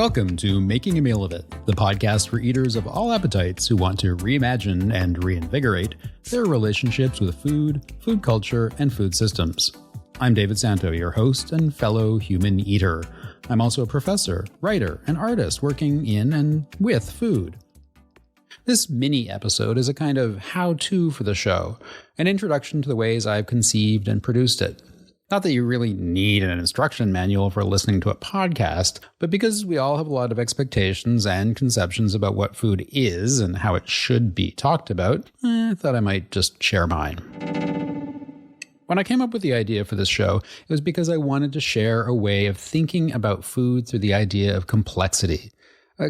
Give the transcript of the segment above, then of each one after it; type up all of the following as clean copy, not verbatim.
Welcome to Making a Meal of It, the podcast for eaters of all appetites who want to reimagine and reinvigorate their relationships with food, food culture, and food systems. I'm David Santo, your host and fellow human eater. I'm also a professor, writer, and artist working in and with food. This mini episode is a kind of how-to for the show, an introduction to the ways I've conceived and produced it. Not that you really need an instruction manual for listening to a podcast, but because we all have a lot of expectations and conceptions about what food is and how it should be talked about, I thought I might just share mine. When I came up with the idea for this show, it was because I wanted to share a way of thinking about food through the idea of complexity.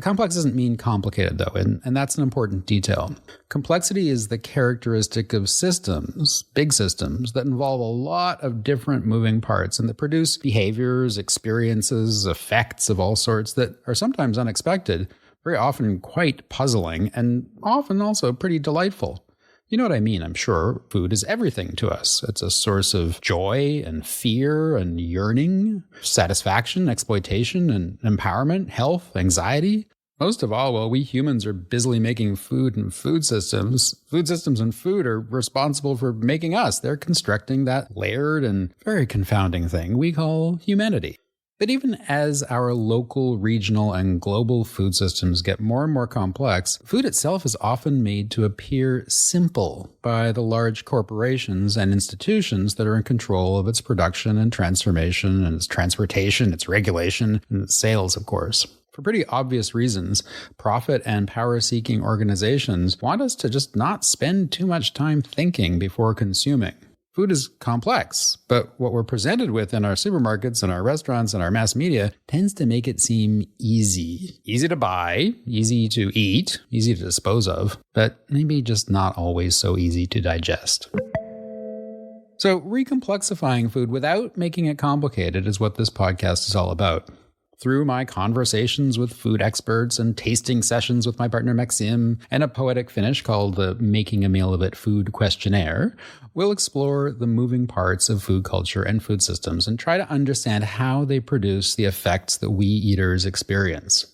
Complex doesn't mean complicated, though, and that's an important detail. Complexity is the characteristic of systems, big systems, that involve a lot of different moving parts and that produce behaviors, experiences, effects of all sorts that are sometimes unexpected, very often quite puzzling, and often also pretty delightful. You know what I mean, I'm sure. Food is everything to us. It's a source of joy and fear and yearning, satisfaction, exploitation, and empowerment, health, anxiety. Most of all, while we humans are busily making food and food systems and food are responsible for making us. They're constructing that layered and very confounding thing we call humanity. But even as our local, regional, and global food systems get more and more complex, food itself is often made to appear simple by the large corporations and institutions that are in control of its production and transformation and its transportation, its regulation, and its sales, of course. For pretty obvious reasons, profit and power-seeking organizations want us to just not spend too much time thinking before consuming. Food is complex, but what we're presented with in our supermarkets and our restaurants and our mass media tends to make it seem easy. Easy to buy, easy to eat, easy to dispose of, but maybe just not always so easy to digest. So recomplexifying food without making it complicated is what this podcast is all about. Through my conversations with food experts and tasting sessions with my partner Maxime and a poetic finish called the Making a Meal of It Food Questionnaire, we'll explore the moving parts of food culture and food systems and try to understand how they produce the effects that we eaters experience.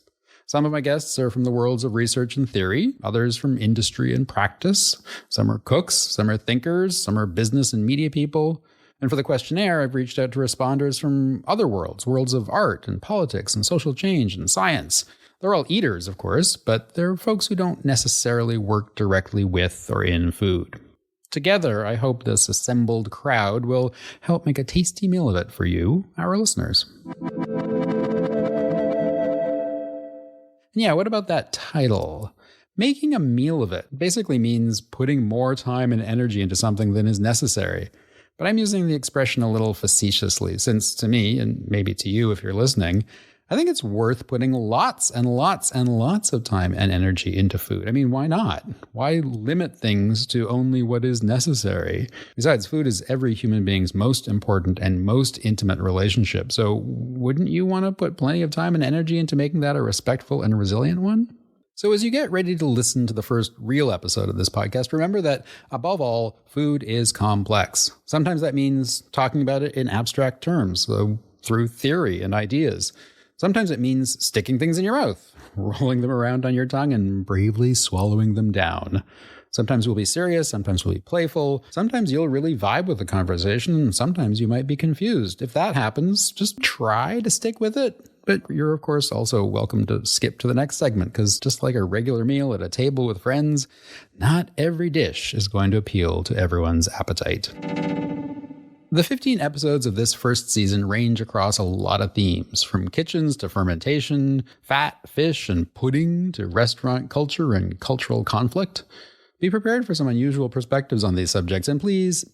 Some of my guests are from the worlds of research and theory, others from industry and practice. Some are cooks, some are thinkers, some are business and media people. And for the questionnaire, I've reached out to responders from other worlds of art and politics and social change and science. They're all eaters, of course, but they're folks who don't necessarily work directly with or in food. Together, I hope this assembled crowd will help make a tasty meal of it for you, our listeners. And yeah, what about that title? Making a meal of it basically means putting more time and energy into something than is necessary. But I'm using the expression a little facetiously, since to me, and maybe to you if you're listening, I think it's worth putting lots and lots and lots of time and energy into food. I mean, why not? Why limit things to only what is necessary? Besides, food is every human being's most important and most intimate relationship. So wouldn't you want to put plenty of time and energy into making that a respectful and resilient one? So as you get ready to listen to the first real episode of this podcast, remember that, above all, food is complex. Sometimes that means talking about it in abstract terms, through theory and ideas. Sometimes it means sticking things in your mouth, rolling them around on your tongue, and bravely swallowing them down. Sometimes we'll be serious, sometimes we'll be playful, sometimes you'll really vibe with the conversation, and sometimes you might be confused. If that happens, just try to stick with it. But you're, of course, also welcome to skip to the next segment, because just like a regular meal at a table with friends, not every dish is going to appeal to everyone's appetite. The 15 episodes of this first season range across a lot of themes, from kitchens to fermentation, fat, fish, and pudding, to restaurant culture and cultural conflict. Be prepared for some unusual perspectives on these subjects, and please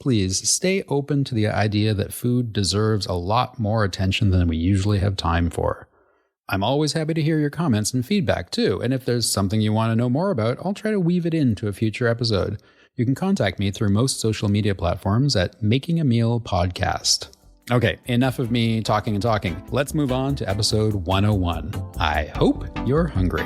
stay open to the idea that food deserves a lot more attention than we usually have time for. I'm always happy to hear your comments and feedback too, and if there's something you want to know more about, I'll try to weave it into a future episode. You can contact me through most social media platforms at Making a Meal Podcast. Okay, enough of me talking and talking. Let's move on to episode 101. I hope you're hungry.